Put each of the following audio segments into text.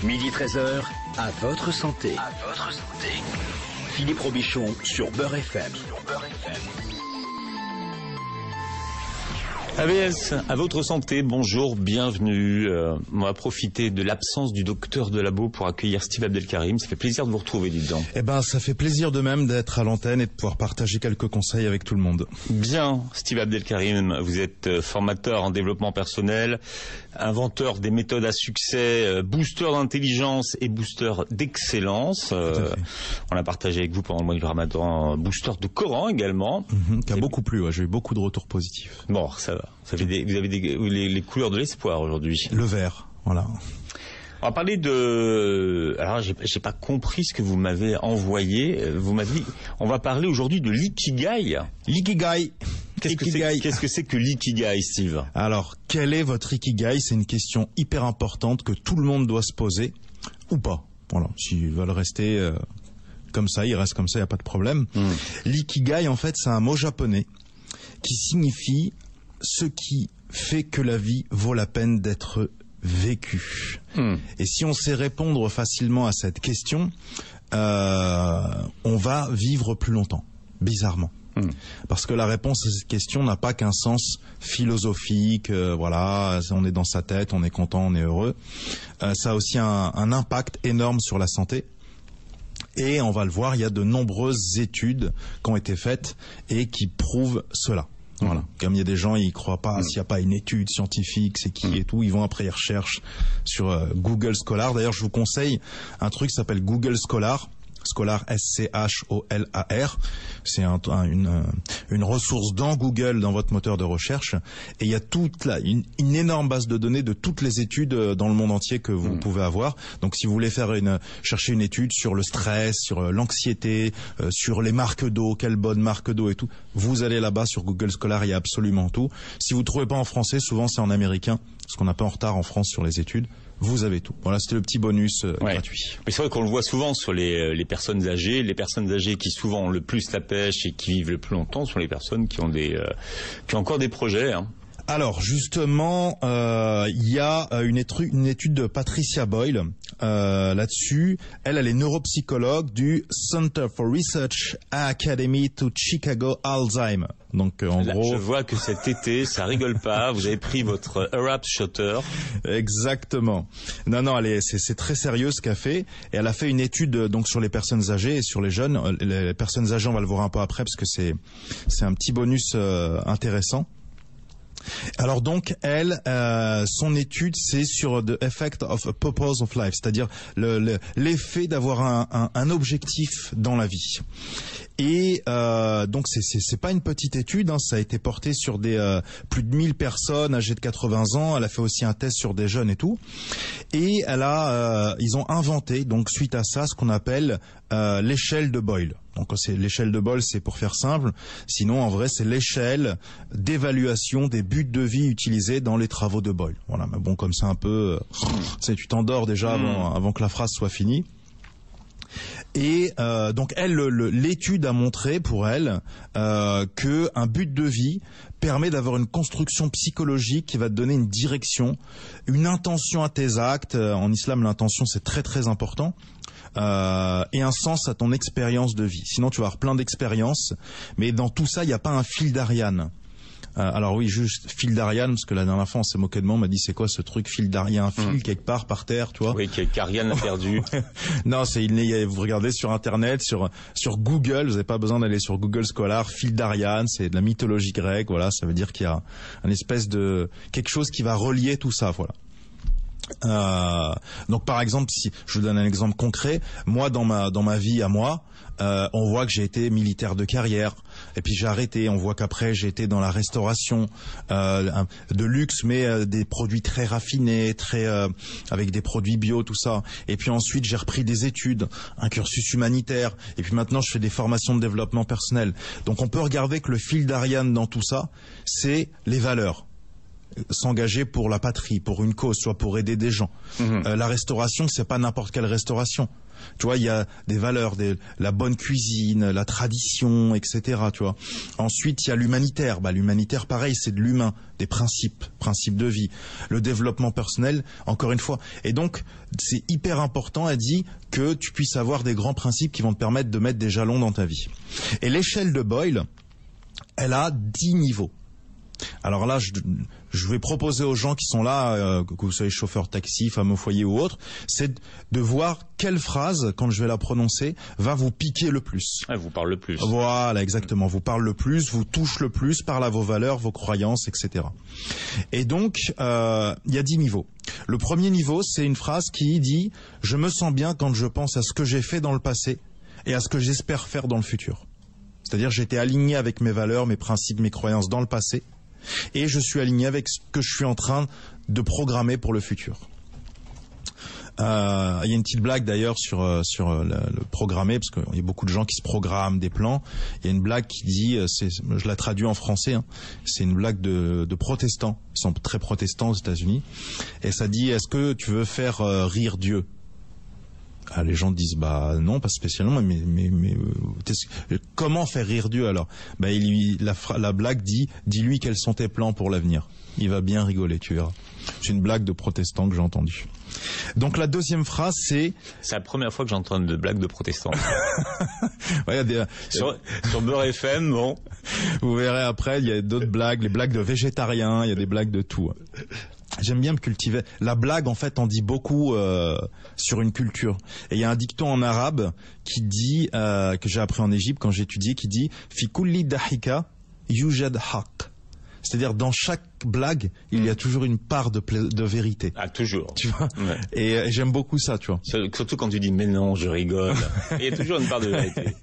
Midi 13h, à votre santé. À votre santé. Philippe Robichon sur Beurre FM. AVS, à votre santé, bonjour, bienvenue. On va profiter de l'absence du docteur de labo pour accueillir Steve Abdelkarim. Ça fait plaisir de vous retrouver, dis-donc. Eh ben, ça fait plaisir de même d'être à l'antenne et de pouvoir partager quelques conseils avec tout le monde. Bien, Steve Abdelkarim, vous êtes formateur en développement personnel, inventeur des méthodes à succès, booster d'intelligence et booster d'excellence. On a partagé avec vous pendant le mois du Ramadan, booster de Coran également. Qui a beaucoup plu, ouais, j'ai eu beaucoup de retours positifs. Bon, ça va. Vous avez les couleurs de l'espoir aujourd'hui. Le vert, voilà. On va parler de... Alors, j'ai pas compris ce que vous m'avez envoyé. Vous m'avez dit... On va parler aujourd'hui de l'ikigai. L'ikigai. Qu'est-ce que c'est que l'ikigai, Steve? Alors, quel est votre ikigai? C'est une question hyper importante que tout le monde doit se poser, ou pas. Voilà, s'ils veulent rester comme ça, ils restent comme ça, il n'y a pas de problème. L'ikigai, en fait, c'est un mot japonais qui signifie ce qui fait que la vie vaut la peine d'être vécue. Et si on sait répondre facilement à cette question, on va vivre plus longtemps, bizarrement. Parce que la réponse à cette question n'a pas qu'un sens philosophique, voilà, on est dans sa tête, on est content, on est heureux. Ça a aussi un impact énorme sur la santé. Et on va le voir, il y a de nombreuses études qui ont été faites et qui prouvent cela. Voilà. Comme il y a des gens, ils croient pas, s'il n'y a pas une étude scientifique, c'est qui et tout, ils vont après, ils recherchent sur Google Scholar. D'ailleurs, je vous conseille un truc qui s'appelle Google Scholar. Scholar, S-C-H-O-L-A-R. C'est une ressource dans Google, dans votre moteur de recherche. Et il y a une énorme base de données de toutes les études dans le monde entier que vous pouvez avoir. Donc, si vous voulez chercher une étude sur le stress, sur l'anxiété, sur les marques d'eau, quelle bonne marque d'eau et tout, vous allez là-bas sur Google Scholar, il y a absolument tout. Si vous ne trouvez pas en français, souvent c'est en américain, parce qu'on n'a pas en retard en France sur les études. Vous avez tout. Voilà, c'était le petit bonus gratuit. Mais c'est vrai qu'on le voit souvent sur les personnes âgées. Les personnes âgées qui souvent ont le plus la pêche et qui vivent le plus longtemps sont les personnes qui ont encore des projets. Hein. Alors justement, il y a une étude de Patricia Boyle là-dessus. Elle est neuropsychologue du Center for Research Academy to Chicago Alzheimer. Donc en là, gros, je vois que cet été, ça rigole pas. Vous avez pris votre Arab Shooter. Exactement. Non, c'est très sérieux ce qu'elle fait. Et elle a fait une étude donc sur les personnes âgées et sur les jeunes. Les personnes âgées, on va le voir un peu après parce que c'est un petit bonus intéressant. Alors donc, son étude, c'est sur the effect of a purpose of life, c'est-à-dire l'effet d'avoir un objectif dans la vie. Et donc c'est pas une petite étude, hein, ça a été porté sur plus de 1000 personnes âgées de 80 ans. Elle a fait aussi un test sur des jeunes et tout. Et ils ont inventé donc suite à ça ce qu'on appelle l'échelle de Boyle. Donc c'est l'échelle de Boyle, c'est pour faire simple. Sinon en vrai c'est l'échelle d'évaluation des buts de vie utilisés dans les travaux de Boyle. Voilà, mais bon comme c'est un peu, tu t'endors déjà avant que la phrase soit finie. Et donc l'étude a montré pour elle que un but de vie permet d'avoir une construction psychologique qui va te donner une direction, une intention à tes actes. En islam, l'intention c'est très très important. Et un sens à ton expérience de vie. Sinon, tu vas avoir plein d'expériences, mais dans tout ça, il n'y a pas un fil d'Ariane. Alors oui, juste fil d'Ariane, parce que la dernière fois, on s'est moqué de moi, on m'a dit c'est quoi ce truc fil d'Ariane? Il y a un fil quelque part par terre, tu vois. Oui, qu'Ariane l'a perdu. Non, vous regardez sur Internet, sur Google, vous n'avez pas besoin d'aller sur Google Scholar, fil d'Ariane, c'est de la mythologie grecque, voilà, ça veut dire qu'il y a une espèce de quelque chose qui va relier tout ça, voilà. Donc par exemple, si je vous donne un exemple concret, moi dans ma vie à moi, on voit que j'ai été militaire de carrière et puis j'ai arrêté. On voit qu'après j'ai été dans la restauration de luxe, mais des produits très raffinés, avec des produits bio, tout ça. Et puis ensuite j'ai repris des études, un cursus humanitaire, et puis maintenant je fais des formations de développement personnel. Donc on peut regarder que le fil d'Ariane dans tout ça, c'est les valeurs. s'engager pour la patrie, pour une cause, soit pour aider des gens. La restauration, c'est pas n'importe quelle restauration. Tu vois, il y a des valeurs, la bonne cuisine, la tradition, etc. Tu vois. Ensuite, il y a l'humanitaire. L'humanitaire, pareil, c'est de l'humain, des principes de vie. Le développement personnel, encore une fois. Et donc, c'est hyper important, elle dit, que tu puisses avoir des grands principes qui vont te permettre de mettre des jalons dans ta vie. Et l'échelle de Boyle, elle a 10 niveaux. Alors là, je vais proposer aux gens qui sont là, que vous soyez chauffeur taxi, femme au foyer ou autre, c'est de voir quelle phrase, quand je vais la prononcer, va vous piquer le plus. Elle vous parle le plus. Voilà, exactement. Vous parle le plus, vous touche le plus, parle à vos valeurs, vos croyances, etc. Et donc, il y a 10 niveaux. Le premier niveau, c'est une phrase qui dit « Je me sens bien quand je pense à ce que j'ai fait dans le passé et à ce que j'espère faire dans le futur. » C'est-à-dire, j'étais aligné avec mes valeurs, mes principes, mes croyances dans le passé. Et je suis aligné avec ce que je suis en train de programmer pour le futur. Il y a une petite blague d'ailleurs sur le programmer, parce qu'il y a beaucoup de gens qui se programment des plans. Il y a une blague qui dit, je la traduis en français, hein, c'est une blague de protestants. Ils sont très protestants aux États-Unis. Et ça dit, est-ce que tu veux faire rire Dieu ? Ah, les gens disent non, pas spécialement, mais comment faire rire Dieu alors ? La blague dit, dis-lui quels sont tes plans pour l'avenir. Il va bien rigoler, tu verras. C'est une blague de protestant que j'ai entendue. Donc la deuxième phrase, c'est la première fois que j'entends une blague de protestant. Ouais, sur Beurre FM, bon. Vous verrez après, il y a d'autres blagues, les blagues de végétariens, il y a des blagues de tout. J'aime bien me cultiver. La blague, en fait, en dit beaucoup sur une culture. Et il y a un dicton en arabe qui dit, que j'ai appris en Égypte quand j'ai étudié, qui dit « Fi kulli dahika yujad haq ». C'est-à-dire, dans chaque blague, il y a toujours une part de vérité. Ah, toujours. Tu vois ? Ouais. Et j'aime beaucoup ça, tu vois. Surtout quand tu dis « mais non, je rigole ». Il y a toujours une part de vérité.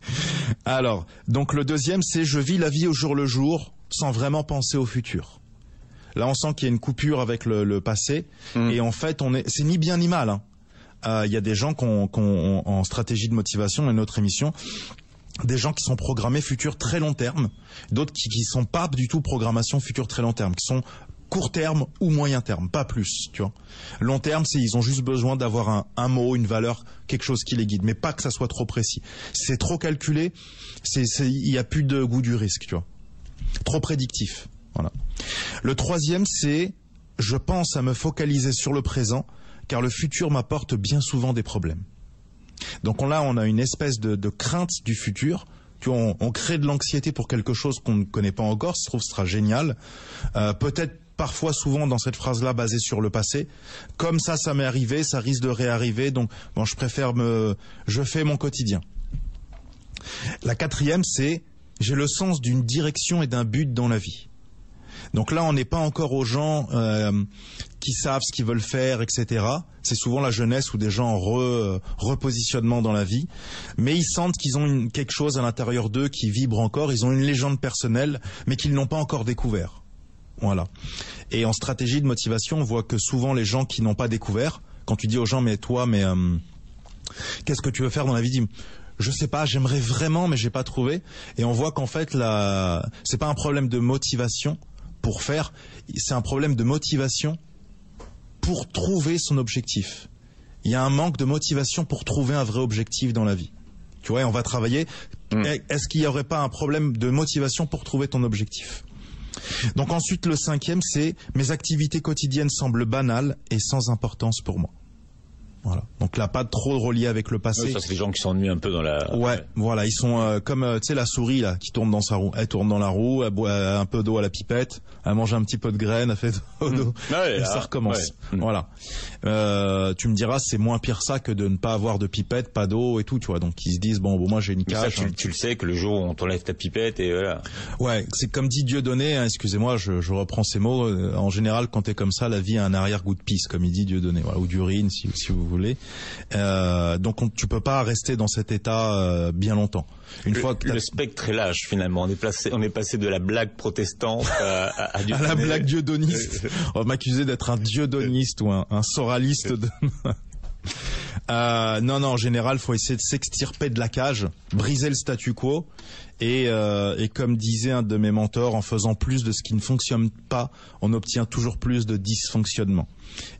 Alors, donc le deuxième, c'est « je vis la vie au jour le jour sans vraiment penser au futur ». Là, on sent qu'il y a une coupure avec le passé. Et en fait, c'est ni bien ni mal. Hein. Il y a des gens en stratégie de motivation, dans notre émission, des gens qui sont programmés futur très long terme, d'autres qui sont pas du tout programmation futur très long terme, qui sont court terme ou moyen terme, pas plus, tu vois. Long terme, ils ont juste besoin d'avoir un mot, une valeur, quelque chose qui les guide, mais pas que ça soit trop précis. Si c'est trop calculé, il y a plus de goût du risque, tu vois. Trop prédictif. Voilà. Le troisième, c'est « je pense à me focaliser sur le présent, car le futur m'apporte bien souvent des problèmes ». Donc là, on a une espèce de crainte du futur. Tu vois, on crée de l'anxiété pour quelque chose qu'on ne connaît pas encore, ça se trouve, ce sera génial. Peut-être parfois, souvent, dans cette phrase-là, basée sur le passé. Comme ça m'est arrivé, ça risque de réarriver, donc bon, je fais mon quotidien. La quatrième, c'est « j'ai le sens d'une direction et d'un but dans la vie ». Donc là, on n'est pas encore aux gens qui savent ce qu'ils veulent faire, etc. C'est souvent la jeunesse ou des gens en repositionnement dans la vie. Mais ils sentent qu'ils ont quelque chose à l'intérieur d'eux qui vibre encore. Ils ont une légende personnelle, mais qu'ils n'ont pas encore découvert. Voilà. Et en stratégie de motivation, on voit que souvent les gens qui n'ont pas découvert, quand tu dis aux gens, mais qu'est-ce que tu veux faire dans la vie ? Dis, je sais pas, j'aimerais vraiment, mais j'ai pas trouvé. Et on voit qu'en fait, c'est pas un problème de motivation pour faire, c'est un problème de motivation pour trouver son objectif. Il y a un manque de motivation pour trouver un vrai objectif dans la vie. Tu vois, on va travailler. Est-ce qu'il n'y aurait pas un problème de motivation pour trouver ton objectif ? Donc ensuite, le cinquième, c'est « mes activités quotidiennes semblent banales et sans importance pour moi ». Voilà. Donc là, pas trop relié avec le passé. Oui, ça, c'est les gens qui s'ennuient un peu dans la... Ouais, voilà, ils sont comme, tu sais, la souris là, qui tourne dans sa roue. Elle tourne dans la roue, elle boit un peu d'eau à la pipette, elle mange un petit peu de graines, elle fait d'eau, et ça recommence. Ouais. Voilà. Tu me diras, c'est moins pire ça que de ne pas avoir de pipette, pas d'eau et tout, tu vois. Donc ils se disent, bon moi j'ai une cage. Ça, tu le sais que le jour où on t'enlève ta pipette et voilà. Ouais, c'est comme dit Dieudonné, hein, excusez-moi, je reprends ces mots. En général, quand t'es comme ça, la vie a un arrière-goût de pisse, comme il dit Dieudonné, voilà, ou d'urine si vous voulez. Donc tu peux pas rester dans cet état bien longtemps. Le spectre est large finalement. On est passé de la blague protestante à la blague dieudoniste. On va m'accuser d'être un dieudoniste ou un soraliste. Non, en général, faut essayer de s'extirper de la cage, briser le statu quo, et comme disait un de mes mentors, en faisant plus de ce qui ne fonctionne pas, on obtient toujours plus de dysfonctionnement.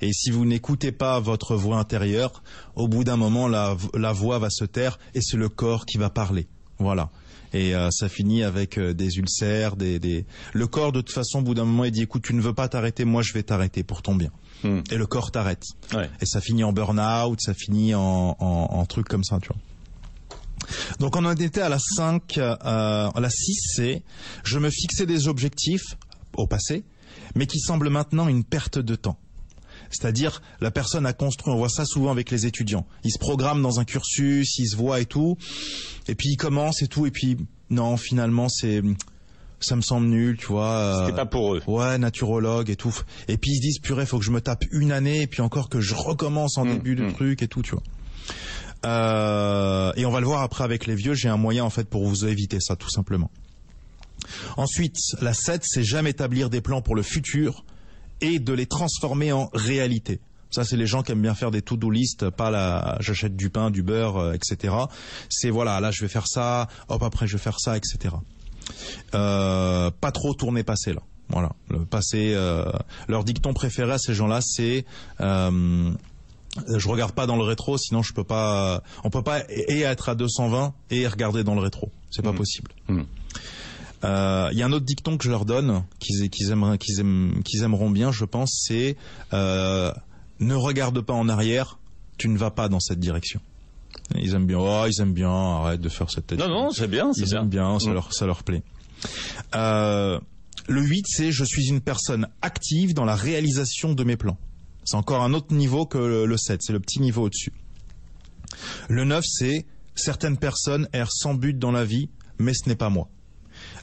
Et si vous n'écoutez pas votre voix intérieure, au bout d'un moment, la voix va se taire et c'est le corps qui va parler. Voilà. Et ça finit avec des ulcères, le corps de toute façon au bout d'un moment il dit écoute, tu ne veux pas t'arrêter, moi je vais t'arrêter pour ton bien. Et le corps t'arrête. Ouais. Et ça finit en burn-out, ça finit en truc comme ça, tu vois. Donc on en était à la 5, à la 6, c'est je me fixais des objectifs au passé, mais qui semblent maintenant une perte de temps. C'est-à-dire, la personne a construit, on voit ça souvent avec les étudiants. Ils se programment dans un cursus, ils se voient et tout, et puis ils commencent et tout, et puis non, finalement, ça me semble nul, tu vois. C'était pas pour eux. Ouais, naturologue et tout. Et puis ils se disent, purée, faut que je me tape une année, et puis encore que je recommence en début de truc et tout, tu vois. Et on va le voir après avec les vieux, j'ai un moyen en fait pour vous éviter ça, tout simplement. Ensuite, la 7, c'est jamais établir des plans pour le futur, et de les transformer en réalité. Ça, c'est les gens qui aiment bien faire des to-do list, pas j'achète du pain, du beurre, etc. C'est voilà, là je vais faire ça, hop après je vais faire ça, etc. Pas trop tourner passé là. Voilà, le passé. Leur dicton préféré à ces gens-là, c'est je regarde pas dans le rétro, sinon je peux pas. On peut pas et être à 220 et regarder dans le rétro. C'est pas possible. Il y a un autre dicton que je leur donne, qu'ils aimeront bien, je pense, c'est ne regarde pas en arrière, tu ne vas pas dans cette direction. Ils aiment bien, arrête de faire cette tête. Non, c'est bien, ils aiment bien, ça leur plaît. Le 8, c'est je suis une personne active dans la réalisation de mes plans. C'est encore un autre niveau que le 7, c'est le petit niveau au-dessus. Le 9, c'est certaines personnes errent sans but dans la vie, mais ce n'est pas moi.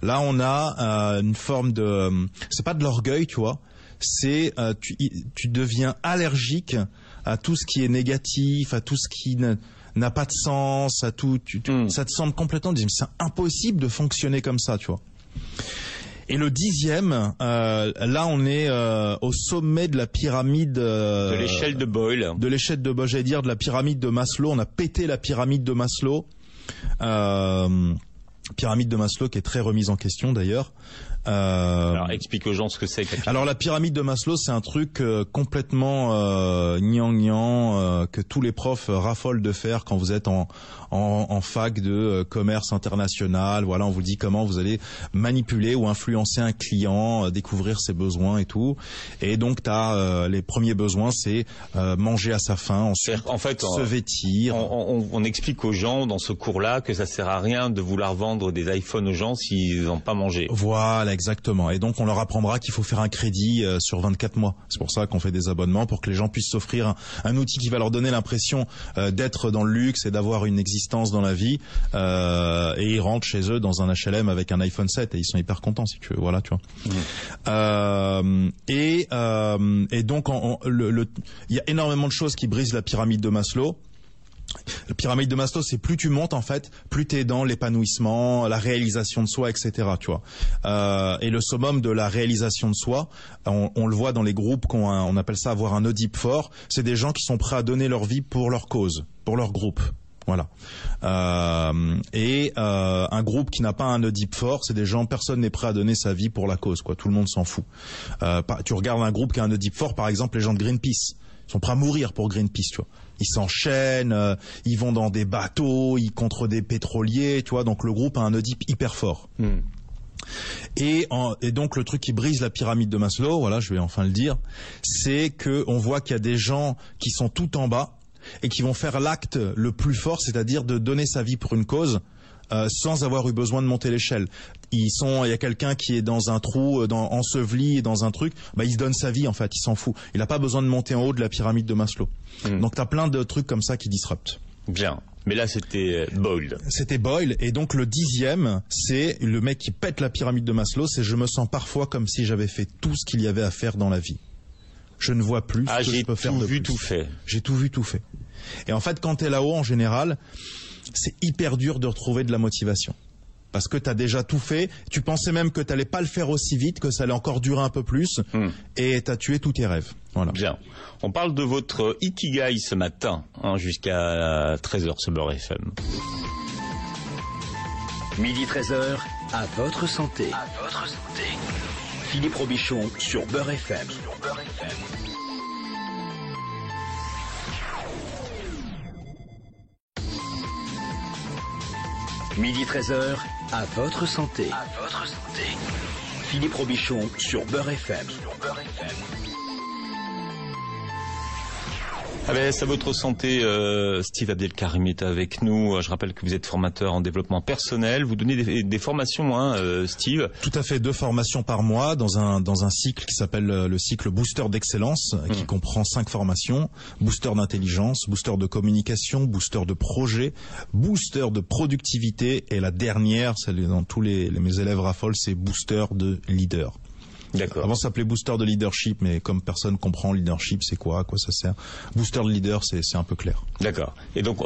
Là, on a une forme de... c'est pas de l'orgueil, tu vois. C'est tu deviens allergique à tout ce qui est négatif, à tout ce qui n'a pas de sens, à tout... ça te semble complètement... c'est impossible de fonctionner comme ça, tu vois. Et le 10e, là, on est au sommet de la pyramide... de l'échelle de Boyle. De l'échelle de Boyle, j'allais dire, de la pyramide de Maslow. On a pété la pyramide de Maslow. Pyramide de Maslow qui est très remise en question d'ailleurs. Alors explique aux gens ce que c'est. Alors la pyramide de Maslow, c'est un truc complètement gnangnan que tous les profs raffolent de faire quand vous êtes en fac de commerce international. Voilà, on vous dit comment vous allez manipuler ou influencer un client, découvrir ses besoins et tout. Et donc t'as les premiers besoins, c'est manger à sa faim, ensuite en fait, se vêtir. On explique aux gens dans ce cours-là que ça sert à rien de vouloir vendre des iPhones aux gens s'ils n'ont pas mangé. Voilà, exactement. Et donc on leur apprendra qu'il faut faire un crédit sur 24 mois. C'est pour ça qu'on fait des abonnements, pour que les gens puissent s'offrir un outil qui va leur donner l'impression d'être dans le luxe et d'avoir une existence dans la vie. Et ils rentrent chez eux dans un HLM avec un iPhone 7 et ils sont hyper contents, si tu veux. Voilà, tu vois. Et donc il y a énormément de choses qui brisent la pyramide de Maslow. La pyramide de Maslow, c'est plus tu montes en fait, plus t'es dans l'épanouissement, la réalisation de soi, etc. Tu vois. Et le summum de la réalisation de soi, on le voit dans les groupes on appelle ça avoir un Oedipe fort. C'est des gens qui sont prêts à donner leur vie pour leur cause, pour leur groupe. Voilà. Un groupe qui n'a pas un Oedipe fort, c'est des gens, personne n'est prêt à donner sa vie pour la cause, quoi. Tout le monde s'en fout. Tu regardes un groupe qui a un Oedipe fort, par exemple les gens de Greenpeace. Ils sont prêts à mourir pour Greenpeace, tu vois. Ils s'enchaînent, ils vont dans des bateaux, ils contre des pétroliers, tu vois. Donc le groupe a un Oedipe hyper fort. Et donc le truc qui brise la pyramide de Maslow, voilà, je vais enfin le dire, c'est que on voit qu'il y a des gens qui sont tout en bas et qui vont faire l'acte le plus fort, c'est-à-dire de donner sa vie pour une cause. Sans avoir eu besoin de monter l'échelle. Il y a quelqu'un qui est dans un trou, enseveli dans un truc, il se donne sa vie en fait, il s'en fout. Il n'a pas besoin de monter en haut de la pyramide de Maslow. Donc t'as plein de trucs comme ça qui disruptent. Bien. Mais là c'était Boyle. C'était Boyle, et donc le 10e, c'est le mec qui pète la pyramide de Maslow, c'est je me sens parfois comme si j'avais fait tout ce qu'il y avait à faire dans la vie. Je ne vois plus ce que je peux faire de plus. J'ai tout vu, tout fait. J'ai tout vu, tout fait. Et en fait, quand t'es là-haut, en général, c'est hyper dur de retrouver de la motivation. parce que tu as déjà tout fait. Tu pensais même que tu n'allais pas le faire aussi vite, que ça allait encore durer un peu plus, et tu as tué tous tes rêves. Voilà. Bien. On parle de votre Ikigai ce matin, jusqu'à 13h sur Beurre FM. Midi 13h, à votre santé. À votre santé. Philippe Robichon sur Beurre FM. Midi 13h, à votre santé. À votre santé. Philippe Robichon sur Beurre FM. Ah ben, c'est à votre santé, Steve Abdelkarim est avec nous. Je rappelle que vous êtes formateur en développement personnel. Vous donnez des formations, Steve. Tout à fait, 2 formations par mois dans un cycle qui s'appelle le cycle Booster d'excellence, qui comprend 5 formations. Booster d'intelligence, booster de communication, booster de projet, booster de productivité, et la dernière, celle dont tous mes élèves raffolent, c'est booster de leader. D'accord. Avant ça s'appelait booster de leadership, mais comme personne comprend leadership, c'est quoi, à quoi ça sert. Booster de leader, c'est un peu clair. D'accord. Et donc,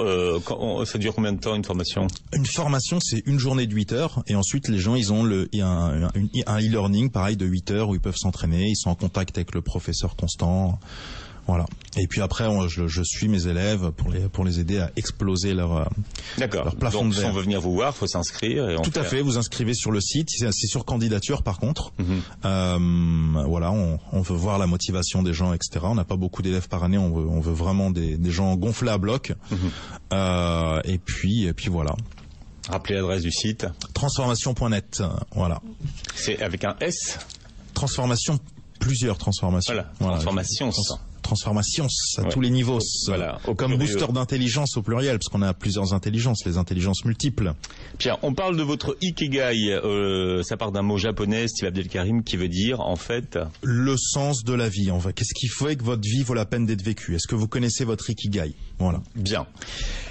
ça dure combien de temps une formation? Une formation, c'est une journée de 8 heures, et ensuite les gens, ils ont un e-learning pareil de 8 heures où ils peuvent s'entraîner, ils sont en contact avec le professeur constant. Voilà. Et puis après, je suis mes élèves pour les aider à exploser leur plafond de verre. Donc, si on veut venir vous voir, il faut s'inscrire. Tout à fait. Vous inscrivez sur le site. C'est sur candidature, par contre. Voilà. On veut voir la motivation des gens, etc. On n'a pas beaucoup d'élèves par année. On veut vraiment des gens gonflés à bloc. Et puis voilà. Rappelez l'adresse du site. Transformation.net. Voilà. C'est avec un S. Plusieurs transformations. Voilà. Transformations. Transformations à tous les niveaux. Voilà, comme booster d'intelligence au pluriel, parce qu'on a plusieurs intelligences, les intelligences multiples. Pierre, on parle de votre Ikigai. Ça part d'un mot japonais, Steve Abdelkarim, qui veut dire, en fait... le sens de la vie. Qu'est-ce qui fait que votre vie vaut la peine d'être vécue? Est-ce que vous connaissez votre Ikigai? Voilà. Bien.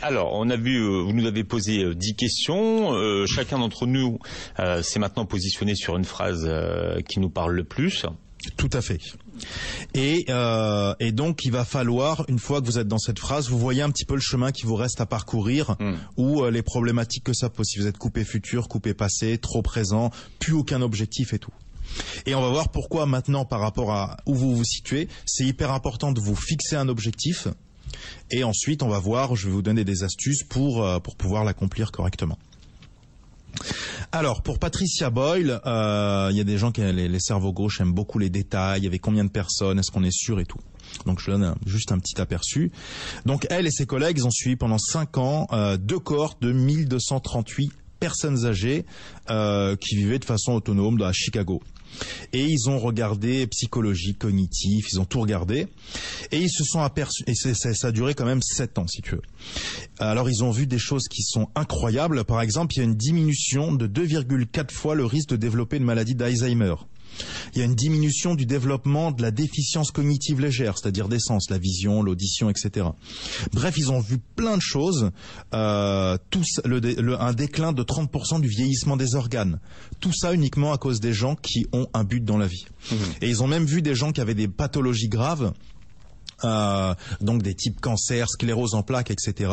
Alors, on a vu, vous nous avez posé 10 questions. Chacun d'entre nous s'est maintenant positionné sur une phrase qui nous parle le plus. Tout à fait. Et donc il va falloir, une fois que vous êtes dans cette phrase, vous voyez un petit peu le chemin qui vous reste à parcourir, ou les problématiques que ça pose. Si vous êtes coupé futur, coupé passé, trop présent, plus aucun objectif et tout. Et on va voir pourquoi maintenant, par rapport à où vous vous situez, c'est hyper important de vous fixer un objectif. Et ensuite, on va voir, je vais vous donner des astuces pour pouvoir l'accomplir correctement. Alors, pour Patricia Boyle, il y a des gens qui, les cerveaux gauches, aiment beaucoup les détails, avec combien de personnes, est-ce qu'on est sûr et tout. Donc, je donne juste un petit aperçu. Donc, elle et ses collègues, ils ont suivi pendant 5 ans 2 cohortes de 1238 personnes âgées qui vivaient de façon autonome à Chicago. Et ils ont regardé psychologie, cognitif, ils ont tout regardé. Et ils se sont aperçus, et ça a duré quand même 7 ans, si tu veux. Alors ils ont vu des choses qui sont incroyables. Par exemple, il y a une diminution de 2,4 fois le risque de développer une maladie d'Alzheimer. Il y a une diminution du développement de la déficience cognitive légère, c'est-à-dire des sens, la vision, l'audition, etc. Bref, ils ont vu plein de choses, un déclin de 30% du vieillissement des organes. Tout ça uniquement à cause des gens qui ont un but dans la vie. Et ils ont même vu des gens qui avaient des pathologies graves, donc des types cancer, sclérose en plaques, etc.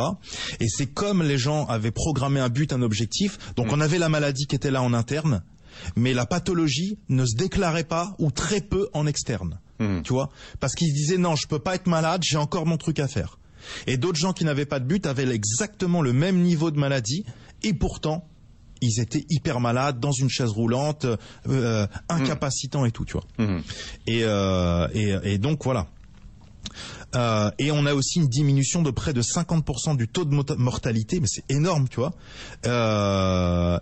Et c'est comme les gens avaient programmé un but, un objectif, donc on avait la maladie qui était là en interne, mais la pathologie ne se déclarait pas ou très peu en externe, tu vois, parce qu'ils se disaient non, je peux pas être malade, j'ai encore mon truc à faire. Et d'autres gens qui n'avaient pas de but avaient exactement le même niveau de maladie et pourtant ils étaient hyper malades, dans une chaise roulante, incapacitants et tout, tu vois. Et donc voilà. Et on a aussi une diminution de près de 50% du taux de mortalité, mais c'est énorme, tu vois.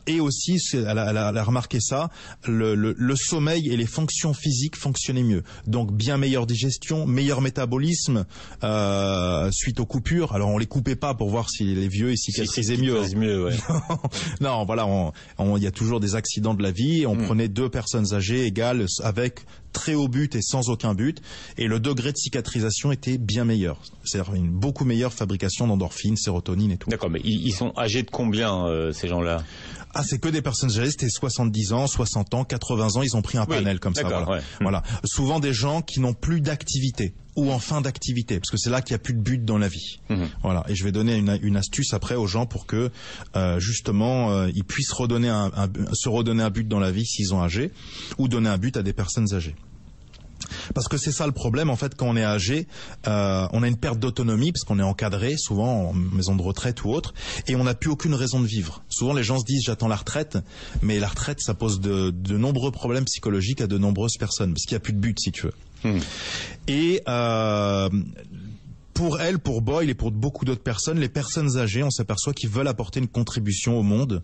Et aussi, elle a remarqué ça, le sommeil et les fonctions physiques fonctionnaient mieux. Donc bien meilleure digestion, meilleur métabolisme suite aux coupures. Alors on les coupait pas pour voir si les vieux ils cicatrisaient mieux. Ouais. Non, voilà, il y a toujours des accidents de la vie. On prenait 2 personnes âgées égales avec très haut but et sans aucun but, et le degré de cicatrisation était bien meilleur. C'est-à-dire une beaucoup meilleure fabrication d'endorphines, sérotonine et tout. D'accord, mais ils sont âgés de combien, ces gens-là? Ah, c'est que des personnes âgées, c'était 70 ans, 60 ans, 80 ans, ils ont pris un panel comme ça. Voilà. Ouais. Voilà. Souvent des gens qui n'ont plus d'activité ou en fin d'activité, parce que c'est là qu'il n'y a plus de but dans la vie. Voilà. Et je vais donner une astuce après aux gens pour que justement ils puissent se redonner un but dans la vie s'ils ont âgé, ou donner un but à des personnes âgées. Parce que c'est ça le problème, en fait, quand on est âgé, on a une perte d'autonomie parce qu'on est encadré, souvent en maison de retraite ou autre, et on n'a plus aucune raison de vivre. Souvent les gens se disent j'attends la retraite, mais la retraite ça pose de nombreux problèmes psychologiques à de nombreuses personnes, parce qu'il n'y a plus de but si tu veux. Et pour elle, pour Boyle et pour beaucoup d'autres personnes, les personnes âgées, on s'aperçoit qu'ils veulent apporter une contribution au monde.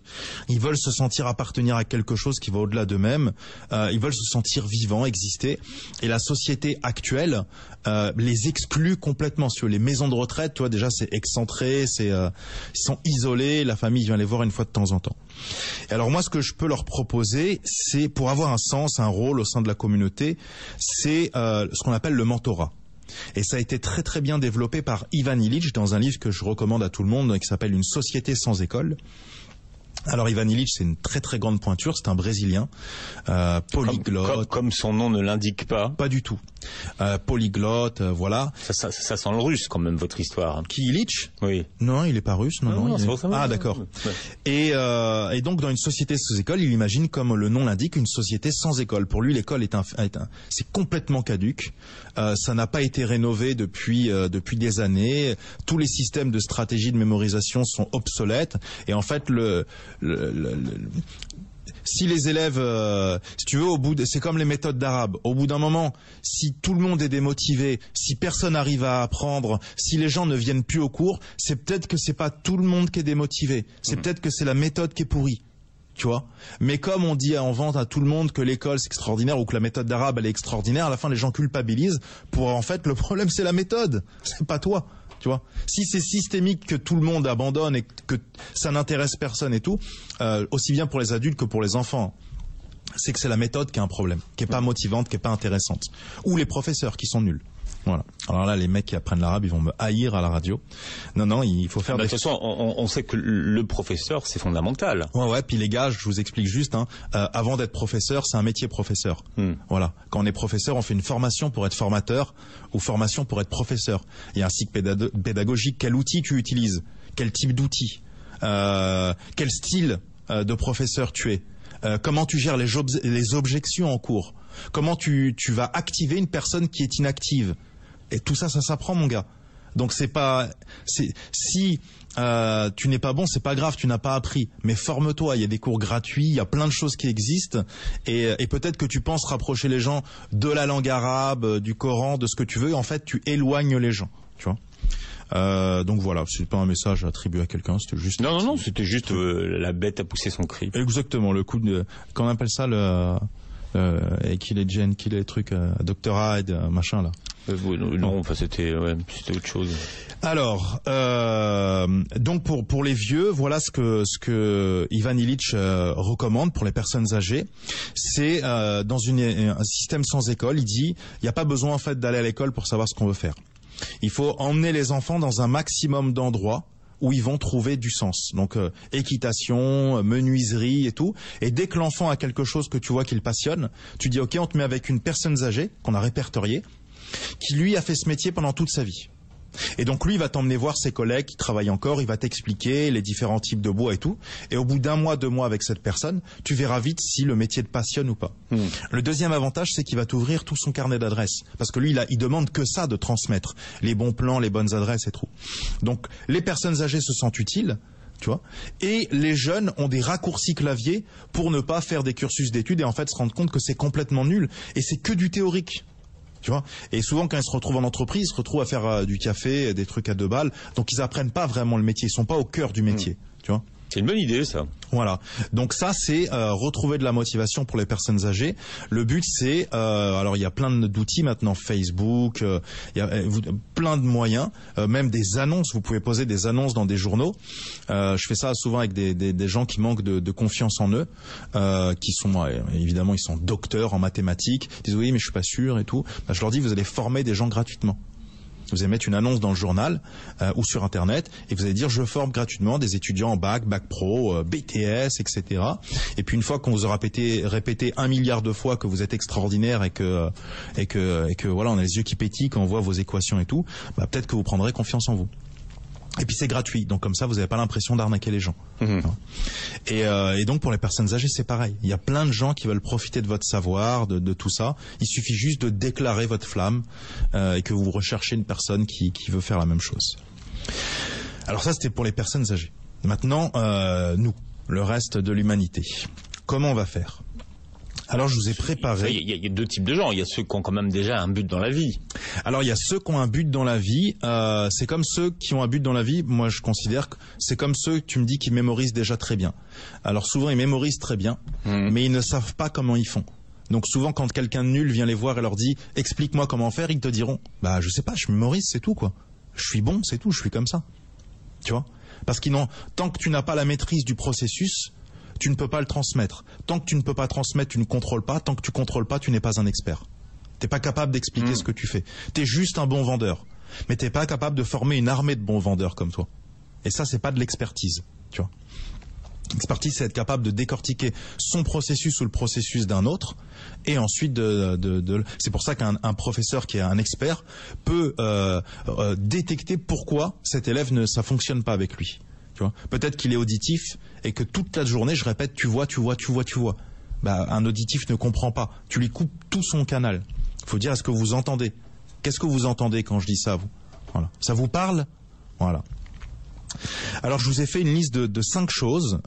Ils veulent se sentir appartenir à quelque chose qui va au-delà d'eux-mêmes. Ils veulent se sentir vivants, exister. Et la société actuelle les exclut complètement. Sur les maisons de retraite, tu vois, déjà c'est excentré, ils sont isolés. La famille vient les voir une fois de temps en temps. Et alors moi, ce que je peux leur proposer, c'est pour avoir un sens, un rôle au sein de la communauté, c'est ce qu'on appelle le mentorat. Et ça a été très très bien développé par Ivan Illich dans un livre que je recommande à tout le monde qui s'appelle Une société sans école. Alors Ivan Illich, c'est une très très grande pointure, c'est un Brésilien, polyglotte. Comme son nom ne l'indique pas. Pas du tout. Polyglotte, voilà. Ça sent le russe quand même, votre histoire. Qui, Illich ? Oui. Non, il est pas russe. Non, c'est pour ça. Ah, d'accord. Ouais. Et donc dans une société sans école, il imagine, comme le nom l'indique, une société sans école. Pour lui, l'école c'est complètement caduque. Ça n'a pas été rénové depuis des années. Tous les systèmes de stratégie de mémorisation sont obsolètes. Et en fait, si les élèves, si tu veux, c'est comme les méthodes d'arabe. Au bout d'un moment, si tout le monde est démotivé, si personne n'arrive à apprendre, si les gens ne viennent plus au cours, c'est peut-être que c'est pas tout le monde qui est démotivé. C'est peut-être que c'est la méthode qui est pourrie. Tu vois. Mais comme on dit en vente à tout le monde que l'école c'est extraordinaire ou que la méthode d'arabe elle est extraordinaire, à la fin les gens culpabilisent pour en fait le problème c'est la méthode, c'est pas toi. Tu vois, si c'est systémique que tout le monde abandonne et que ça n'intéresse personne et tout, aussi bien pour les adultes que pour les enfants, c'est que c'est la méthode qui a un problème, qui est pas motivante, qui est pas intéressante, ou les professeurs qui sont nuls. Voilà. Alors là, les mecs qui apprennent l'arabe, ils vont me haïr à la radio. Non, il faut faire. De toute façon, on sait que le professeur, c'est fondamental. Ouais. Puis les gars, je vous explique juste. Avant d'être professeur, c'est un métier professeur. Voilà. Quand on est professeur, on fait une formation pour être formateur ou formation pour être professeur. Il y a un cycle pédagogique. Quel outil tu utilises ? Quel type d'outil ? Quel style de professeur tu es ? Comment tu gères les objections en cours ? Comment tu vas activer une personne qui est inactive ? Et tout ça, ça s'apprend, mon gars. Donc si tu n'es pas bon, c'est pas grave, tu n'as pas appris. Mais forme-toi, il y a des cours gratuits, il y a plein de choses qui existent. Et peut-être que tu penses rapprocher les gens de la langue arabe, du Coran, de ce que tu veux. En fait, tu éloignes les gens, tu vois. Donc voilà, c'est pas un message attribué à quelqu'un, c'était juste... Non, c'était juste la bête a poussé son cri. Exactement, le coup de... Qu'on appelle ça et qu'il est Jen, qu'il est le truc, Dr Hyde, machin là. Non, enfin c'était autre chose. Alors, donc pour les vieux, voilà ce que Ivan Illich recommande pour les personnes âgées. C'est dans un système sans école, il dit, il n'y a pas besoin en fait d'aller à l'école pour savoir ce qu'on veut faire. Il faut emmener les enfants dans un maximum d'endroits où ils vont trouver du sens. Donc équitation, menuiserie et tout. Et dès que l'enfant a quelque chose que tu vois qu'il passionne, tu dis ok, on te met avec une personne âgée qu'on a répertoriée, qui lui a fait ce métier pendant toute sa vie. Et donc lui, il va t'emmener voir ses collègues qui travaillent encore, il va t'expliquer les différents types de bois et tout. Et au bout d'un mois, 2 mois avec cette personne, tu verras vite si le métier te passionne ou pas. Le deuxième avantage, c'est qu'il va t'ouvrir tout son carnet d'adresses. Parce que lui, il demande que ça de transmettre. Les bons plans, les bonnes adresses et tout. Donc les personnes âgées se sentent utiles. Tu vois, et les jeunes ont des raccourcis clavier pour ne pas faire des cursus d'études et en fait se rendre compte que c'est complètement nul. Et c'est que du théorique. Tu vois, et souvent quand ils se retrouvent en entreprise, ils se retrouvent à faire du café, des trucs à 2 balles, donc ils apprennent pas vraiment le métier, ils sont pas au cœur du métier, tu vois. C'est une bonne idée, ça. Voilà. Donc ça, c'est retrouver de la motivation pour les personnes âgées. Le but, c'est... alors, il y a plein d'outils maintenant, Facebook, il y a plein de moyens, même des annonces. Vous pouvez poser des annonces dans des journaux. Je fais ça souvent avec des gens qui manquent de confiance en eux, qui sont... évidemment, ils sont docteurs en mathématiques. Ils disent, oui, mais je suis pas sûr et tout. Ben, je leur dis, vous allez former des gens gratuitement. Vous allez mettre une annonce dans le journal ou sur Internet et vous allez dire je forme gratuitement des étudiants en bac pro, BTS, etc. Et puis une fois qu'on vous aura répété 1 milliard de fois que vous êtes extraordinaire et que voilà, on a les yeux qui pétillent quand on voit vos équations et tout, bah, peut-être que vous prendrez confiance en vous. Et puis c'est gratuit, donc comme ça vous n'avez pas l'impression d'arnaquer les gens. Et donc pour les personnes âgées c'est pareil. Il y a plein de gens qui veulent profiter de votre savoir, de tout ça. Il suffit juste de déclarer votre flamme et que vous recherchez une personne qui veut faire la même chose. Alors ça c'était pour les personnes âgées. Maintenant nous, le reste de l'humanité. Comment on va faire ? Alors je vous ai préparé... Il y a deux types de gens. Il y a ceux qui ont quand même déjà un but dans la vie. Alors il y a ceux qui ont un but dans la vie. C'est comme ceux qui ont un but dans la vie. Moi je considère que c'est comme ceux que tu me dis qui mémorisent déjà très bien. Alors souvent ils mémorisent très bien, mais ils ne savent pas comment ils font. Donc souvent quand quelqu'un de nul vient les voir et leur dit « explique-moi comment faire », ils te diront « bah je sais pas, je mémorise, c'est tout quoi. Je suis bon, c'est tout, je suis comme ça. » Tu vois ? Parce qu'ils tant que tu n'as pas la maîtrise du processus, tu ne peux pas le transmettre. Tant que tu ne peux pas transmettre, tu ne contrôles pas. Tant que tu contrôles pas, tu n'es pas un expert. T'es pas capable d'expliquer ce que tu fais. T'es juste un bon vendeur. Mais t'es pas capable de former une armée de bons vendeurs comme toi. Et ça, c'est pas de l'expertise. Tu vois. L'expertise, c'est être capable de décortiquer son processus ou le processus d'un autre. Et ensuite, c'est pour ça qu'un professeur qui est un expert peut détecter pourquoi cet élève ça fonctionne pas avec lui. Peut-être qu'il est auditif et que toute la journée je répète tu vois. Bah, un auditif ne comprend pas. Tu lui coupes tout son canal. Il faut dire est-ce que vous entendez ? Qu'est-ce que vous entendez quand je dis ça vous ? Voilà. Ça vous parle ? Voilà. Alors je vous ai fait une liste de 5 choses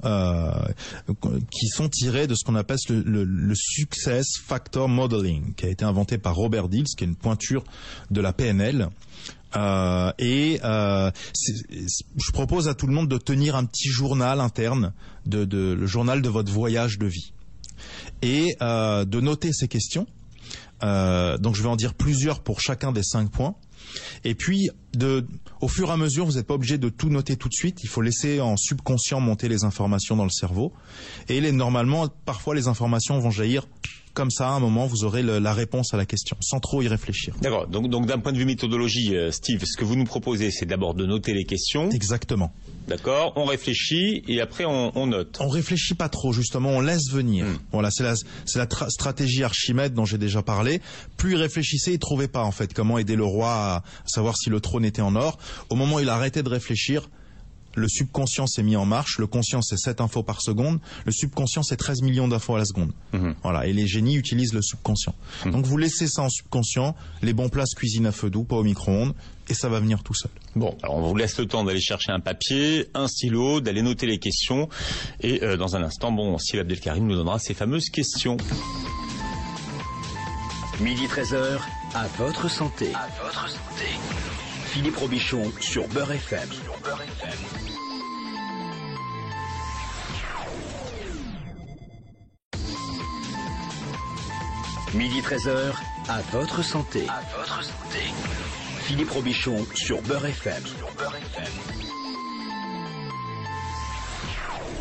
qui sont tirées de ce qu'on appelle le Success Factor Modeling, qui a été inventé par Robert Dills, qui est une pointure de la PNL. Je propose à tout le monde de tenir un petit journal interne, le journal de votre voyage de vie, et de noter ces questions. Donc je vais en dire plusieurs pour chacun des 5 points. Et puis, au fur et à mesure, vous n'êtes pas obligé de tout noter tout de suite. Il faut laisser en subconscient monter les informations dans le cerveau. Et normalement, parfois, les informations vont jaillir comme ça. À un moment, vous aurez la réponse à la question, sans trop y réfléchir. D'accord. Donc d'un point de vue méthodologie, Steve, ce que vous nous proposez, c'est d'abord de noter les questions. Exactement. D'accord. On réfléchit et après on note. On réfléchit pas trop, justement. On laisse venir. Voilà, c'est la stratégie Archimède dont j'ai déjà parlé. Plus il réfléchissait, il trouvait pas en fait comment aider le roi à savoir si le trône était en or. Au moment où il a arrêté de réfléchir, le subconscient s'est mis en marche. Le conscient, c'est 7 infos par seconde. Le subconscient, c'est 13 millions d'infos à la seconde. Voilà. Et les génies utilisent le subconscient. Donc vous laissez ça en subconscient. Les bons plats se cuisinent à feu doux, pas au micro-ondes. Et ça va venir tout seul. Bon, alors on vous laisse le temps d'aller chercher un papier, un stylo, d'aller noter les questions. Et dans un instant, Steve Abdelkarim nous donnera ces fameuses questions. Midi 13h, à votre santé. À votre santé. Philippe Robichon sur Beurre FM. Midi 13h, à votre santé. À votre santé. Philippe Robichon sur Beurre FM.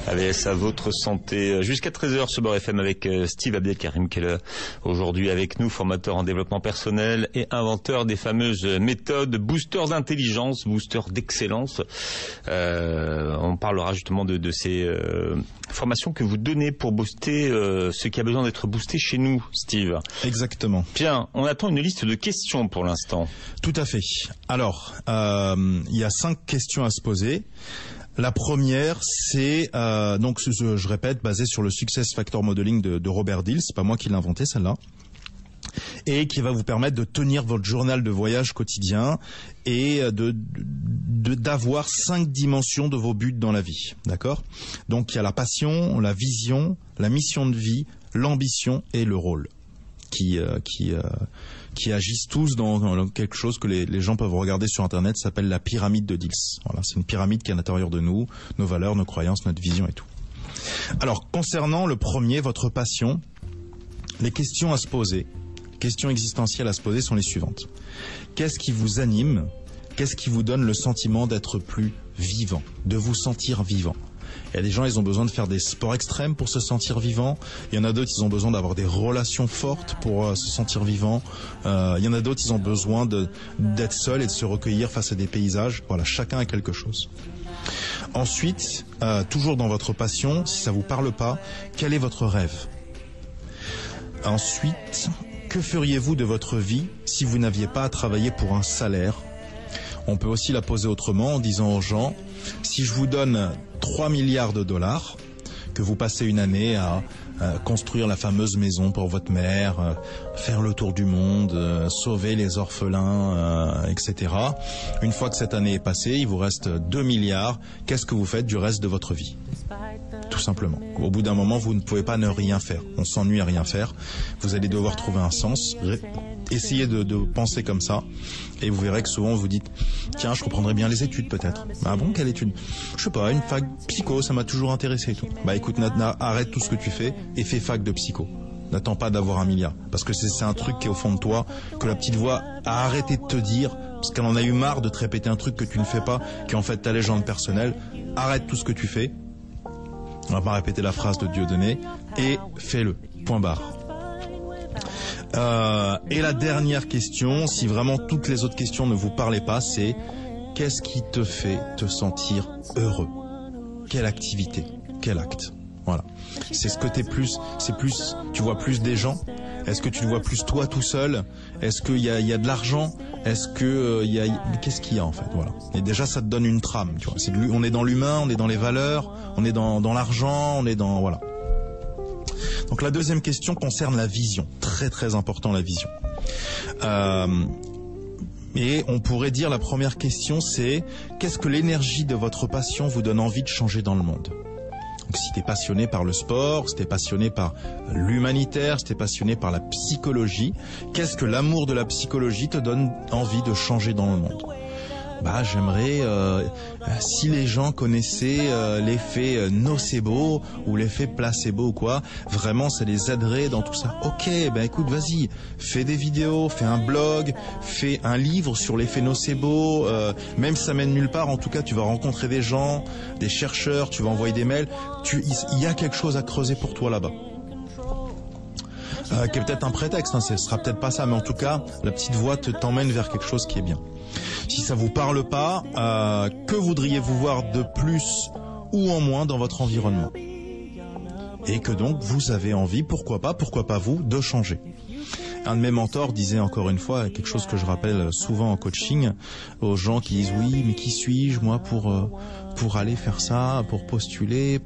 Allez, à votre santé. Jusqu'à 13h sur Beurre FM avec Steve Abdelkarim qui est là aujourd'hui avec nous, formateur en développement personnel et inventeur des fameuses méthodes boosters d'intelligence, boosters d'excellence. On parlera justement de ces formations que vous donnez pour booster ce qui a besoin d'être boosté chez nous, Steve. Exactement. Bien, on attend une liste de questions pour l'instant. Tout à fait. Alors, il y a 5 questions à se poser. La première, c'est donc je répète, basé sur le Success Factor Modeling de Robert Dills, c'est pas moi qui l'ai inventé celle-là, et qui va vous permettre de tenir votre journal de voyage quotidien et d'avoir 5 dimensions de vos buts dans la vie, d'accord ? Donc il y a la passion, la vision, la mission de vie, l'ambition et le rôle qui agissent tous dans quelque chose que les gens peuvent regarder sur Internet, ça s'appelle la pyramide de Dills. Voilà, c'est une pyramide qui est à l'intérieur de nous, nos valeurs, nos croyances, notre vision et tout. Alors, concernant le premier, votre passion, les questions à se poser, questions existentielles à se poser sont les suivantes. Qu'est-ce qui vous anime ? Qu'est-ce qui vous donne le sentiment d'être plus vivant, de vous sentir vivant ? Il y a des gens, ils ont besoin de faire des sports extrêmes pour se sentir vivant. Il y en a d'autres, ils ont besoin d'avoir des relations fortes pour se sentir vivant. Il y en a d'autres, ils ont besoin d'être seuls et de se recueillir face à des paysages. Voilà, chacun a quelque chose. Ensuite, toujours dans votre passion, si ça vous parle pas, quel est votre rêve? Ensuite, que feriez-vous de votre vie si vous n'aviez pas à travailler pour un salaire? On peut aussi la poser autrement en disant aux gens, si je vous donne 3 milliards de dollars, que vous passez une année à construire la fameuse maison pour votre mère, faire le tour du monde, sauver les orphelins, etc. Une fois que cette année est passée, il vous reste 2 milliards. Qu'est-ce que vous faites du reste de votre vie? Tout simplement. Au bout d'un moment, vous ne pouvez pas ne rien faire. On s'ennuie à rien faire. Vous allez devoir trouver un sens. Essayez de penser comme ça. Et vous verrez que souvent, vous dites, tiens, je reprendrai bien les études peut-être. Ah bon, quelle étude? Je sais pas, une fac psycho, ça m'a toujours intéressé et tout. Bah écoute, arrête tout ce que tu fais et fais fac de psycho. N'attends pas d'avoir 1 milliard. Parce que c'est un truc qui est au fond de toi, que la petite voix a arrêté de te dire, parce qu'elle en a eu marre de te répéter un truc que tu ne fais pas, qui est en fait ta légende personnelle. Arrête tout ce que tu fais. On va pas répéter la phrase de Dieudonné. Et fais-le. Point barre. Et la dernière question, si vraiment toutes les autres questions ne vous parlaient pas, c'est qu'est-ce qui te fait te sentir heureux? Quelle activité? Quel acte? Voilà. C'est ce que tu vois plus des gens? Est-ce que tu le vois plus toi tout seul? Est-ce qu'il y a de l'argent? Est-ce que qu'est-ce qu'il y a en fait? Voilà. Et déjà ça te donne une trame, tu vois. On est dans l'humain, on est dans les valeurs, on est dans l'argent, on est dans voilà. Donc la deuxième question concerne la vision. Très très important, la vision. Et on pourrait dire la première question c'est qu'est-ce que l'énergie de votre passion vous donne envie de changer dans le monde? Donc si tu es passionné par le sport, si tu es passionné par l'humanitaire, si tu es passionné par la psychologie, qu'est-ce que l'amour de la psychologie te donne envie de changer dans le monde? Bah j'aimerais si les gens connaissaient l'effet nocebo ou l'effet placebo ou quoi, vraiment ça les aiderait dans tout ça. Ok, ben écoute, vas-y, fais des vidéos, fais un blog, fais un livre sur l'effet nocebo, même si ça mène nulle part, en tout cas tu vas rencontrer des gens, des chercheurs, tu vas envoyer des mails, il y a quelque chose à creuser pour toi là-bas. Qui est peut-être un prétexte, hein, ce sera peut-être pas ça, mais en tout cas, la petite voix t'emmène vers quelque chose qui est bien. Si ça vous parle pas, que voudriez-vous voir de plus ou en moins dans votre environnement? Et que donc vous avez envie, pourquoi pas vous, de changer. Un de mes mentors disait encore une fois quelque chose que je rappelle souvent en coaching aux gens qui disent oui, mais qui suis-je moi pour aller faire ça, pour postuler,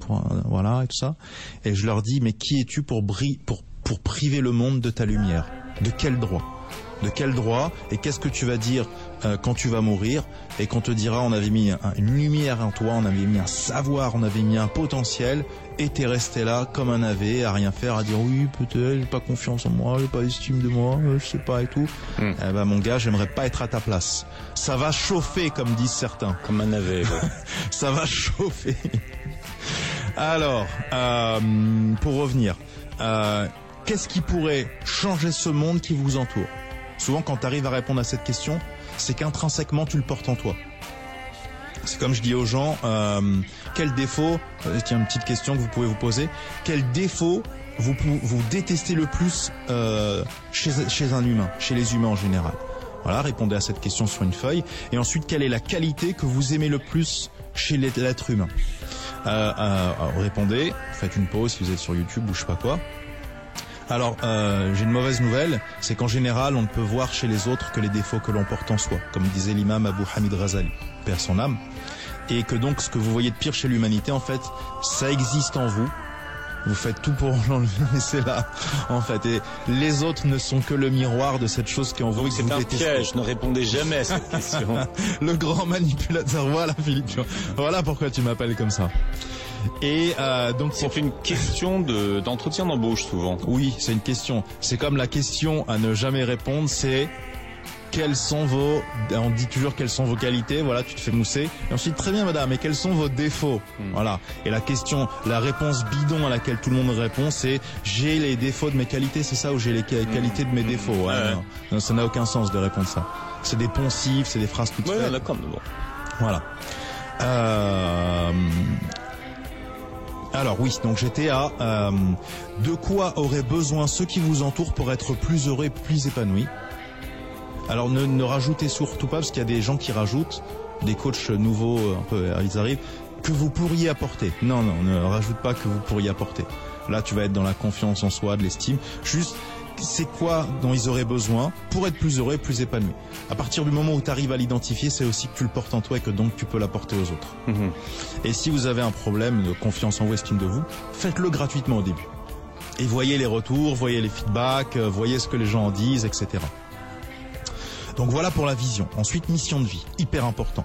voilà et tout ça. Et je leur dis mais qui es-tu pour priver le monde de ta lumière? De quel droit? De quel droit? Et qu'est-ce que tu vas dire quand tu vas mourir et qu'on te dira on avait mis une lumière en toi, on avait mis un savoir, on avait mis un potentiel et t'es resté là comme un navet à rien faire, à dire oui peut-être j'ai pas confiance en moi, j'ai pas estime de moi, je sais pas et tout. Eh ben mon gars, j'aimerais pas être à ta place. Ça va chauffer comme disent certains. Comme un navet. Ouais. Ça va chauffer. Alors pour revenir, qu'est-ce qui pourrait changer ce monde qui vous entoure? Souvent, quand tu arrives à répondre à cette question, c'est qu'intrinsèquement, tu le portes en toi. C'est comme je dis aux gens, quel défaut, tiens, une petite question que vous pouvez vous poser, quel défaut vous détestez le plus chez un humain, chez les humains en général? Voilà, répondez à cette question sur une feuille. Et ensuite, quelle est la qualité que vous aimez le plus chez l'être humain? Répondez, faites une pause si vous êtes sur YouTube ou je sais pas quoi. Alors, j'ai une mauvaise nouvelle, c'est qu'en général, on ne peut voir chez les autres que les défauts que l'on porte en soi, comme disait l'imam Abu Hamid Ghazali, paix à son âme, et que donc ce que vous voyez de pire chez l'humanité, en fait, ça existe en vous. Vous faites tout pour l'enlever, mais c'est là, en fait. Et les autres ne sont que le miroir de cette chose qui en vous. Oui, c'est un piège. Ne répondez jamais à cette question. Le grand manipulateur. Voilà, Philippe. Voilà pourquoi tu m'appelles comme ça. Et donc c'est une question d'entretien d'embauche souvent. Oui, c'est une question. C'est comme la question à ne jamais répondre, c'est on dit toujours quelles sont vos qualités, voilà, tu te fais mousser. Et ensuite, très bien madame, et quels sont vos défauts? Voilà. Et la réponse bidon à laquelle tout le monde répond, c'est j'ai les défauts de mes qualités, c'est ça, ou j'ai les qualités de mes défauts? Ouais, non, ça n'a aucun sens de répondre ça. C'est des poncifs, c'est des phrases toutes faites. D'accord, mais bon. Voilà. Alors oui, donc j'étais à de quoi auraient besoin ceux qui vous entourent pour être plus heureux et plus épanouis. Alors ne rajoutez surtout pas, parce qu'il y a des gens qui rajoutent, des coachs nouveaux, un peu, ils arrivent, que vous pourriez apporter. Non, ne rajoute pas que vous pourriez apporter. Là, tu vas être dans la confiance en soi, de l'estime. Juste, c'est quoi dont ils auraient besoin pour être plus heureux et plus épanoui. À partir du moment où tu arrives à l'identifier, c'est aussi que tu le portes en toi et que donc tu peux l'apporter aux autres. Mmh. Et si vous avez un problème de confiance en vous, estime de vous, faites-le gratuitement au début. Et voyez les retours, voyez les feedbacks, voyez ce que les gens en disent, etc. Donc voilà pour la vision. Ensuite, mission de vie, hyper important.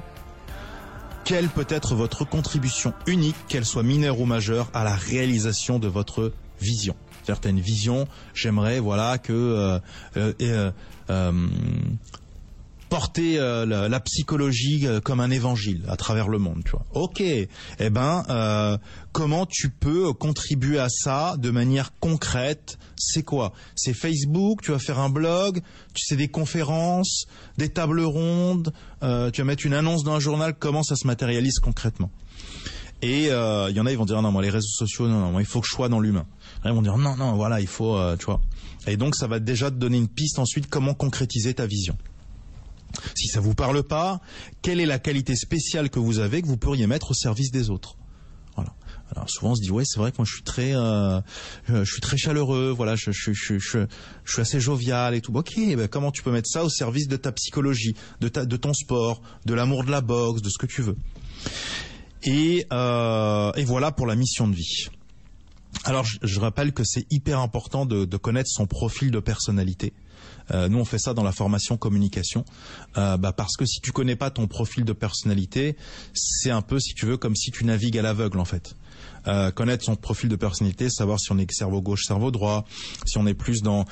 Quelle peut être votre contribution unique, qu'elle soit mineure ou majeure, à la réalisation de votre vision? Certaines visions, j'aimerais que porter la psychologie comme un évangile à travers le monde, tu vois. Ok, comment tu peux contribuer à ça de manière concrète? C'est quoi? C'est Facebook, tu vas faire un blog, c'est des conférences, des tables rondes, tu vas mettre une annonce dans un journal, comment ça se matérialise concrètement? Et il y en a, ils vont dire non, moi les réseaux sociaux, non, il faut que je sois dans l'humain. Ils vont dire non, voilà, il faut, tu vois. Et donc ça va déjà te donner une piste ensuite comment concrétiser ta vision. Si ça vous parle pas, quelle est la qualité spéciale que vous avez que vous pourriez mettre au service des autres? Voilà. Alors souvent on se dit ouais, c'est vrai que moi je suis très chaleureux, voilà, je suis assez jovial et tout. Ok, comment tu peux mettre ça au service de ta psychologie, de ton sport, de l'amour de la boxe, de ce que tu veux. Et voilà pour la mission de vie. Alors je rappelle que c'est hyper important de connaître son profil de personnalité. Nous on fait ça dans la formation communication, parce que si tu connais pas ton profil de personnalité, c'est un peu, si tu veux, comme si tu navigues à l'aveugle en fait. Connaître son profil de personnalité, savoir si on est cerveau gauche, cerveau droit, si on est plus dans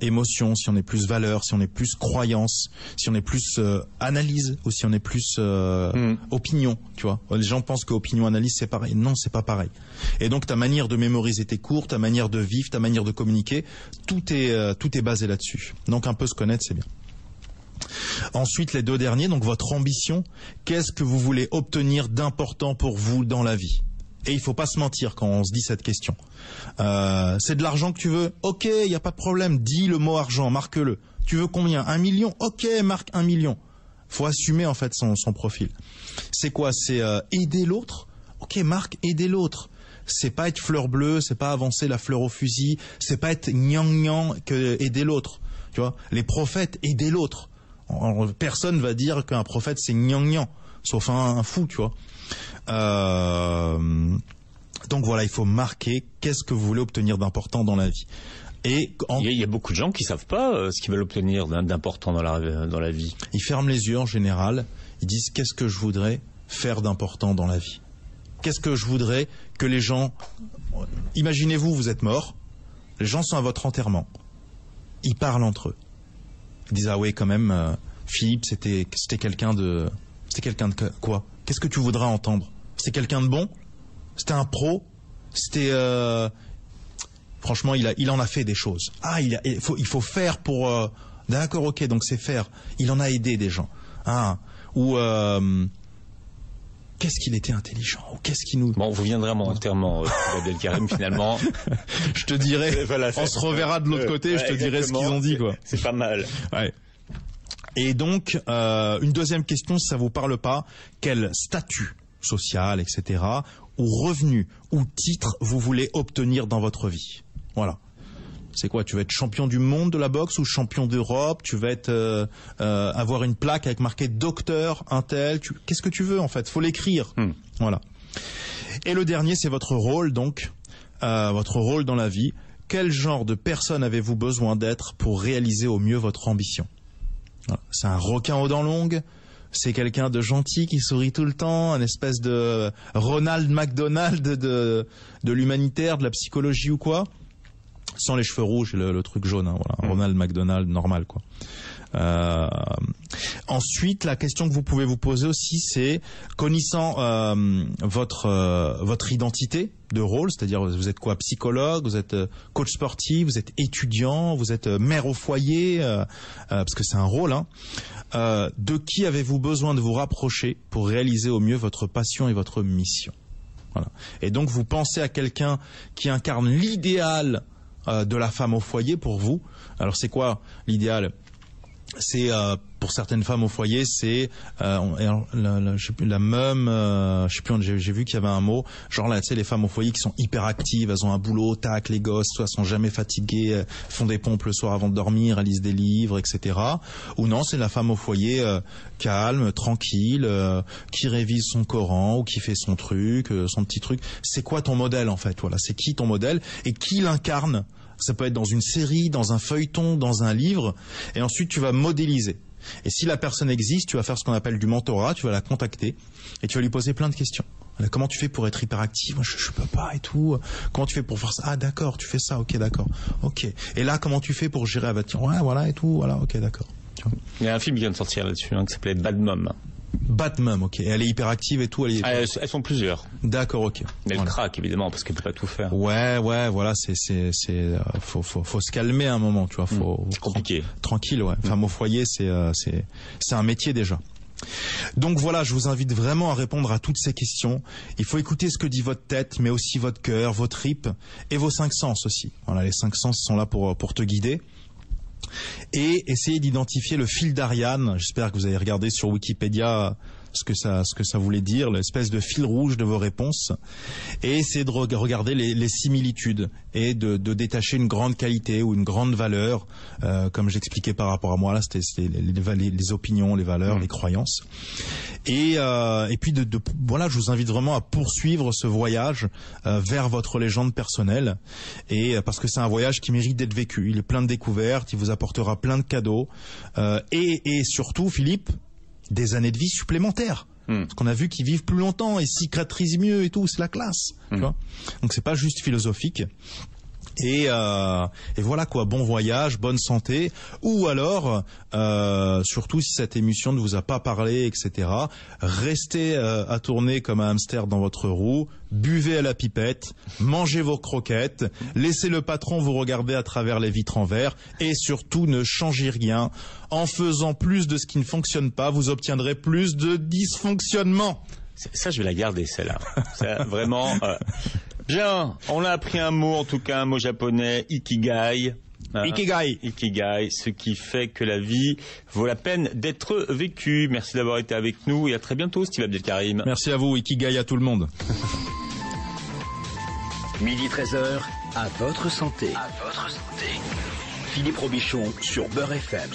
émotion, si on est plus valeur, si on est plus croyance, si on est plus analyse ou si on est plus opinion, tu vois. Les gens pensent qu'opinion, analyse c'est pareil. Non, c'est pas pareil. Et donc ta manière de mémoriser tes cours, ta manière de vivre, ta manière de communiquer, tout est basé là-dessus. Donc un peu se connaître, c'est bien. Ensuite, les deux derniers, donc votre ambition, qu'est-ce que vous voulez obtenir d'important pour vous dans la vie? Et il faut pas se mentir quand on se dit cette question. C'est de l'argent que tu veux? Ok, il n'y a pas de problème. Dis le mot argent, marque-le. Tu veux combien? 1 million? Ok, marque 1 million. Faut assumer en fait son profil. C'est quoi? C'est aider l'autre? Ok, marque aider l'autre. C'est pas être fleur bleue, c'est pas avancer la fleur au fusil, c'est pas être gnang que aider l'autre. Tu vois, les prophètes aider l'autre. Personne va dire qu'un prophète c'est gnang, sauf un fou, tu vois. Donc voilà, il faut marquer qu'est-ce que vous voulez obtenir d'important dans la vie. Et il y a beaucoup de gens qui savent pas ce qu'ils veulent obtenir d'important dans la vie. Ils ferment les yeux en général, ils disent qu'est-ce que je voudrais faire d'important dans la vie. Qu'est-ce que je voudrais que les gens... Imaginez-vous, vous êtes mort, les gens sont à votre enterrement, ils parlent entre eux. Ils disent ah oui quand même, Philippe c'était quelqu'un de quoi? Qu'est-ce que tu voudrais entendre? C'était quelqu'un de bon? C'était un pro? C'était franchement il en a fait des choses. Ah il faut faire pour d'accord, ok, donc c'est faire. Il en a aidé des gens. Ah, ou qu'est-ce qu'il était intelligent, ou qu'est-ce qu'il nous... Bon, vous viendrez à mon enterrement, Abdelkarim, finalement. Je te dirai, voilà, on se reverra de l'autre côté, je te dirai ce qu'ils ont dit, quoi. C'est pas mal. Ouais. Et donc, une deuxième question, si ça vous parle pas, quel statut social, etc., ou revenu, ou titre vous voulez obtenir dans votre vie? Voilà. C'est quoi? Tu vas être champion du monde de la boxe ou champion d'Europe? Tu vas être avoir une plaque avec marqué docteur, untel. Qu'est-ce que tu veux en fait? Faut l'écrire. Voilà. Et le dernier, c'est votre rôle donc, votre rôle dans la vie. Quel genre de personne avez-vous besoin d'être pour réaliser au mieux votre ambition? Voilà. C'est un requin aux dents longues? C'est quelqu'un de gentil qui sourit tout le temps, un espèce de Ronald McDonald de l'humanitaire, de la psychologie ou quoi? Sans les cheveux rouges et le truc jaune, hein, voilà. Ronald McDonald normal, quoi. Ensuite, la question que vous pouvez vous poser aussi, c'est connaissant votre identité de rôle, c'est-à-dire vous êtes quoi? Psychologue, vous êtes coach sportif, vous êtes étudiant, vous êtes mère au foyer, parce que c'est un rôle, hein. De qui avez-vous besoin de vous rapprocher pour réaliser au mieux votre passion et votre mission? Voilà. Et donc vous pensez à quelqu'un qui incarne l'idéal de la femme au foyer pour vous. Alors c'est quoi l'idéal? C'est pour certaines femmes au foyer, c'est je sais plus, la meum, je sais plus, j'ai vu qu'il y avait un mot, genre là, tu sais, les femmes au foyer qui sont hyper actives, elles ont un boulot, tac, les gosses, elles sont jamais fatiguées, elles font des pompes le soir avant de dormir, elles lisent des livres, etc. Ou non, c'est la femme au foyer calme, tranquille, qui révise son Coran ou qui fait son truc, son petit truc. C'est quoi ton modèle en fait? Voilà, c'est qui ton modèle et qui l'incarne? Ça peut être dans une série, dans un feuilleton, dans un livre, et ensuite tu vas modéliser. Et si la personne existe, tu vas faire ce qu'on appelle du mentorat, tu vas la contacter, et tu vas lui poser plein de questions. Comment tu fais pour être hyperactif? Moi, je peux pas et tout. Comment tu fais pour faire ça? Ah d'accord, tu fais ça, ok, d'accord. Ok. Et là, comment tu fais pour gérer? Ah bah tiens, ouais, voilà et tout, voilà, ok, d'accord. Il y a un film qui vient de sortir là-dessus, qui s'appelait Bad Mom. Bad Mom, ok. Et elle est hyperactive et tout. Elles sont plusieurs. D'accord, ok. Mais elle craque évidemment parce qu'elle peut pas tout faire. Ouais, voilà, faut se calmer à un moment, tu vois. C'est compliqué. Tranquille, ouais. Femme au foyer, c'est un métier déjà. Donc voilà, je vous invite vraiment à répondre à toutes ces questions. Il faut écouter ce que dit votre tête, mais aussi votre cœur, vos tripes et vos 5 sens aussi. Voilà, les 5 sens sont là pour te guider. Et essayez d'identifier le fil d'Ariane. J'espère que vous avez regardé sur Wikipédia ce que ça voulait dire, l'espèce de fil rouge de vos réponses. Et essayez de regarder les similitudes et de détacher une grande qualité ou une grande valeur, comme j'expliquais par rapport à moi. Là, c'était les opinions, les valeurs, les croyances. Et puis voilà, je vous invite vraiment à poursuivre ce voyage vers votre légende personnelle, et parce que c'est un voyage qui mérite d'être vécu. Il est plein de découvertes, il vous apportera plein de cadeaux, et surtout, Philippe, des années de vie supplémentaires. Parce qu'on a vu qu'ils vivent plus longtemps et cicatrisent mieux et tout, c'est la classe. Tu vois. Donc c'est pas juste philosophique. Et voilà quoi, bon voyage, bonne santé, ou alors surtout si cette émission ne vous a pas parlé, etc., restez à tourner comme un hamster dans votre roue, buvez à la pipette, mangez vos croquettes, laissez le patron vous regarder à travers les vitres en verre, et surtout ne changez rien. En faisant plus de ce qui ne fonctionne pas, vous obtiendrez plus de dysfonctionnement. Ça, je vais la garder, celle-là. Ça, vraiment... Bien, on a appris un mot, en tout cas un mot japonais, ikigai. Ikigai, ce qui fait que la vie vaut la peine d'être vécue. Merci d'avoir été avec nous et à très bientôt, Steve Abdelkarim. Merci à vous, ikigai à tout le monde. Midi 13h, à votre santé. Philippe Robichon sur Beurre FM.